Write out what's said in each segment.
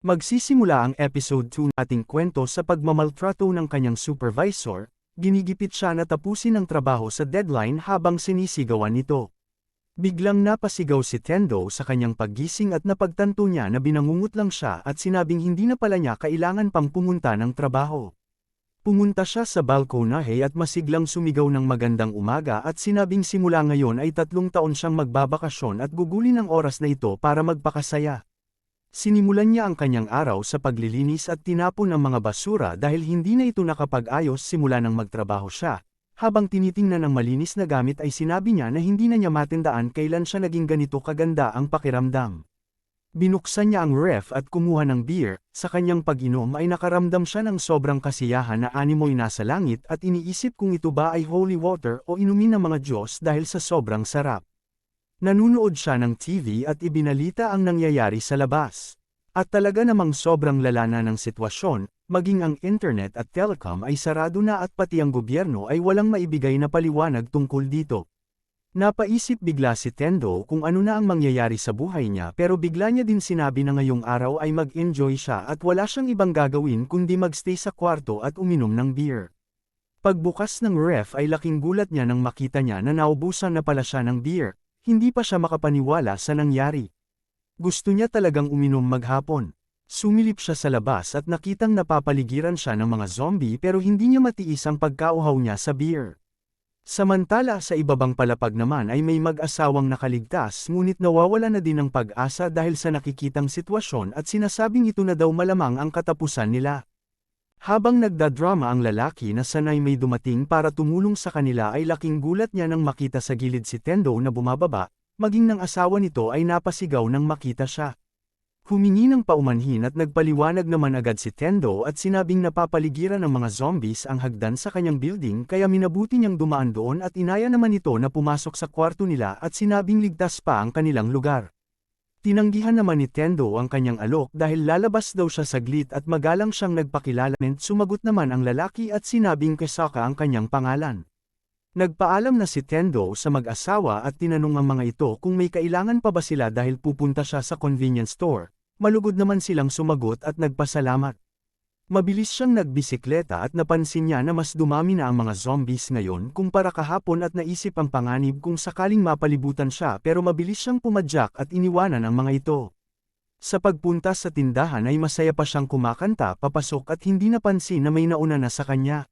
Magsisimula ang episode 2 nating kwento sa pagmamaltrato ng kanyang supervisor, ginigipit siya na tapusin ang trabaho sa deadline habang sinisigawan nito. Biglang napasigaw si Tendo sa kanyang paggising at napagtanto niya na binangungot lang siya at sinabing hindi na pala niya kailangan pang pumunta ng trabaho. Pumunta siya sa balkonahe at masiglang sumigaw ng magandang umaga at sinabing simula ngayon ay 3 taon siyang magbabakasyon at gugulin ang oras na ito para magpakasaya. Sinimulan niya ang kanyang araw sa paglilinis at tinapon ang mga basura dahil hindi na ito nakapag-ayos simula nang magtrabaho siya. Habang tinitingnan ang malinis na gamit ay sinabi niya na hindi na niya matandaan kailan siya naging ganito kaganda ang pakiramdam. Binuksan niya ang ref at kumuha ng beer, sa kanyang pag-inom ay nakaramdam siya ng sobrang kasiyahan na animoy nasa langit at iniisip kung ito ba ay holy water o inumin ng mga Diyos dahil sa sobrang sarap. Nanunood siya ng TV at ibinalita ang nangyayari sa labas. At talaga namang sobrang lala na ng sitwasyon, maging ang internet at telecom ay sarado na at pati ang gobyerno ay walang maibigay na paliwanag tungkol dito. Napaisip bigla si Tendo kung ano na ang mangyayari sa buhay niya pero bigla niya din sinabi na ngayong araw ay mag-enjoy siya at wala siyang ibang gagawin kundi magstay sa kwarto at uminom ng beer. Pagbukas ng ref ay laking gulat niya nang makita niya na naubusan na pala siya ng beer. Hindi pa siya makapaniwala sa nangyari. Gusto niya talagang uminom maghapon. Sumilip siya sa labas at nakitang napapaligiran siya ng mga zombie pero hindi niya matiis ang pagkauhaw niya sa beer. Samantala sa ibabang palapag naman ay may mag-asawang nakaligtas ngunit nawawala na din ng pag-asa dahil sa nakikitang sitwasyon at sinasabing ito na daw malamang ang katapusan nila. Habang nagdadrama ang lalaki na sanay may dumating para tumulong sa kanila ay laking gulat niya nang makita sa gilid si Tendo na bumababa, maging ng asawa nito ay napasigaw nang makita siya. Humingi ng paumanhin at nagpaliwanag naman agad si Tendo at sinabing napapaligiran ng mga zombies ang hagdan sa kanyang building kaya minabuti niyang dumaan doon at inaya naman ito na pumasok sa kwarto nila at sinabing ligtas pa ang kanilang lugar. Tinanggihan naman ni Tendo ang kanyang alok dahil lalabas daw siya saglit at magalang siyang nagpakilala. Sumagot naman ang lalaki at sinabing Kesaka ang kanyang pangalan. Nagpaalam na si Tendo sa mag-asawa at tinanong ang mga ito kung may kailangan pa ba sila dahil pupunta siya sa convenience store. Malugod naman silang sumagot at nagpasalamat. Mabilis siyang nagbisikleta at napansin niya na mas dumami na ang mga zombies ngayon kumpara kahapon at naisip ang panganib kung sakaling mapalibutan siya pero mabilis siyang pumadyak at iniwanan ang mga ito. Sa pagpunta sa tindahan ay masaya pa siyang kumakanta papasok at hindi napansin na may nauna na sa kanya.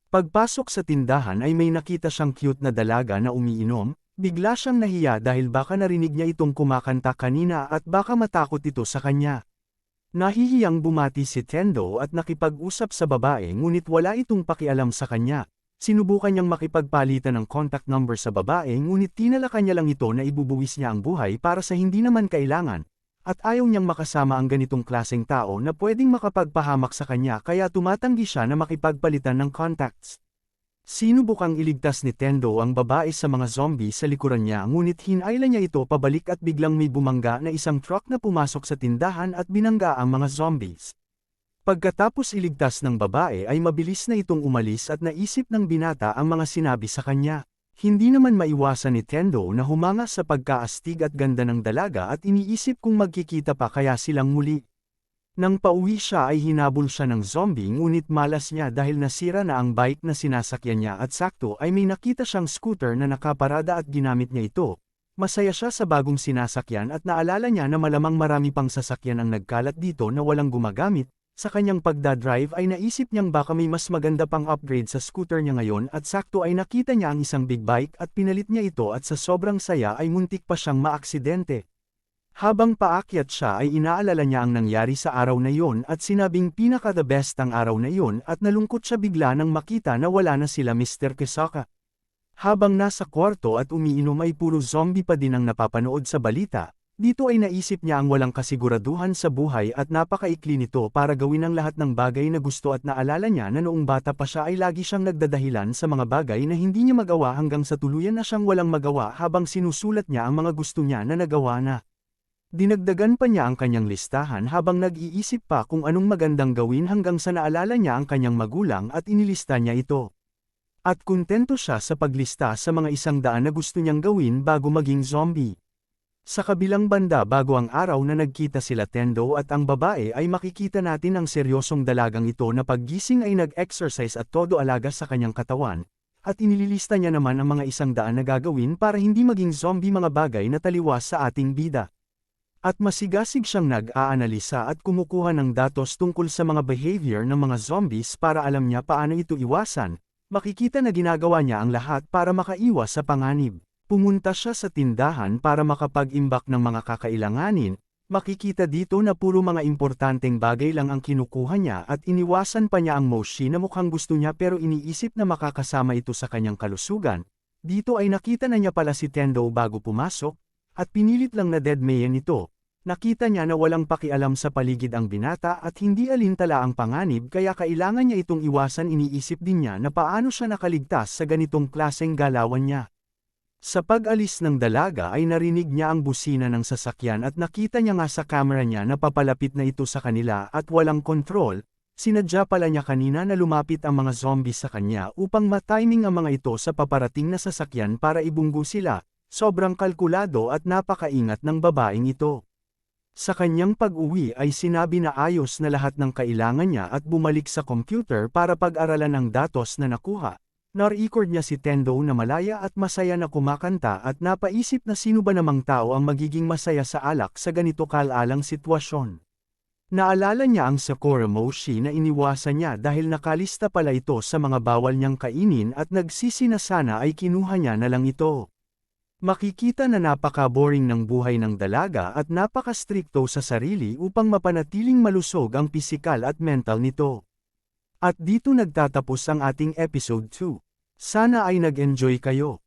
Pagpasok sa tindahan ay may nakita siyang cute na dalaga na umiinom, bigla siyang nahiya dahil baka narinig niya itong kumakanta kanina at baka matakot ito sa kanya. Nahihiyang bumati si Tendo at nakipag-usap sa babae ngunit wala itong pakialam sa kanya. Sinubukan niyang makipagpalitan ng contact number sa babae ngunit tinalakan niya lang ito na ibubuwis niya ang buhay para sa hindi naman kailangan. At ayaw niyang makasama ang ganitong klaseng tao na pwedeng makapagpahamak sa kanya kaya tumatanggi siya na makipagpalitan ng contacts. Sinubukang iligtas ni Tendo ang babae sa mga zombie sa likuran niya ngunit hinayla niya ito pabalik at biglang may bumangga na isang truck na pumasok sa tindahan at binangga ang mga zombies. Pagkatapos iligtas ng babae ay mabilis na itong umalis at naisip ng binata ang mga sinabi sa kanya. Hindi naman maiwasan ni Tendo na humanga sa pagkaastig at ganda ng dalaga at iniisip kung magkikita pa kaya silang muli. Nang pauwi siya ay hinabol siya ng zombie ngunit malas niya dahil nasira na ang bike na sinasakyan niya at sakto ay may nakita siyang scooter na nakaparada at ginamit niya ito. Masaya siya sa bagong sinasakyan at naalala niya na malamang marami pang sasakyan ang nagkalat dito na walang gumagamit. Sa kanyang pagdadrive ay naisip niyang baka may mas maganda pang upgrade sa scooter niya ngayon at sakto ay nakita niya ang isang big bike at pinalit niya ito at sa sobrang saya ay muntik pa siyang maaksidente. Habang paakyat siya ay inaalala niya ang nangyari sa araw na iyon at sinabing pinaka-the best ang araw na iyon at nalungkot siya bigla nang makita na wala na sila Mr. Kesaka. Habang nasa kwarto at umiinom ay puro zombie pa din ang napapanood sa balita, dito ay naisip niya ang walang kasiguraduhan sa buhay at napakaikli nito para gawin ang lahat ng bagay na gusto at naalala niya na noong bata pa siya ay lagi siyang nagdadahilan sa mga bagay na hindi niya magawa hanggang sa tuluyan na siyang walang magawa habang sinusulat niya ang mga gusto niya na nagawa na. Dinagdagan pa niya ang kanyang listahan habang nag-iisip pa kung anong magandang gawin hanggang sa naalala niya ang kanyang magulang at inilista niya ito. At kontento siya sa paglista sa mga 100 na gusto niyang gawin bago maging zombie. Sa kabilang banda bago ang araw na nagkita sila Tendo at ang babae ay makikita natin ang seryosong dalagang ito na paggising ay nag-exercise at todo alaga sa kanyang katawan, at inililista niya naman ang mga 100 na gagawin para hindi maging zombie mga bagay na taliwas sa ating bida. At masigasig siyang nag-aanalisa at kumukuha ng datos tungkol sa mga behavior ng mga zombies para alam niya paano ito iwasan. Makikita na ginagawa niya ang lahat para makaiwas sa panganib. Pumunta siya sa tindahan para makapag-imbak ng mga kakailanganin. Makikita dito na puro mga importanteng bagay lang ang kinukuha niya at iniwasan pa niya ang mochi na mukhang gusto niya pero iniisip na makakasama ito sa kanyang kalusugan. Dito ay nakita na niya pala si Tendo bago pumasok, at pinilit lang na deadmayan ito. Nakita niya na walang pakialam sa paligid ang binata at hindi alintala ang panganib kaya kailangan niya itong iwasan. Iniisip din niya na paano siya nakaligtas sa ganitong klaseng galawan niya. Sa pag-alis ng dalaga ay narinig niya ang busina ng sasakyan at nakita niya nga sa camera niya na papalapit na ito sa kanila at walang kontrol. Sinadya pala niya kanina na lumapit ang mga zombies sa kanya upang matiming ang mga ito sa paparating na sasakyan para ibunggo sila. Sobrang kalkulado at napakaingat ng babaeng ito. Sa kanyang pag-uwi ay sinabi na ayos na lahat ng kailangan niya at bumalik sa computer para pag-aralan ang datos na nakuha. Na-record niya si Tendo na malaya at masaya na kumakanta at napaisip na sino ba namang tao ang magiging masaya sa alak sa ganito kalalang sitwasyon. Naalala niya ang Sakura Mochi na iniwasan niya dahil nakalista pala ito sa mga bawal niyang kainin at nagsisi na sana ay kinuha niya na lang ito. Makikita na napaka-boring ng buhay ng dalaga at napaka-strikto sa sarili upang mapanatiling malusog ang pisikal at mental nito. At dito nagtatapos ang ating episode 2. Sana ay nag-enjoy kayo.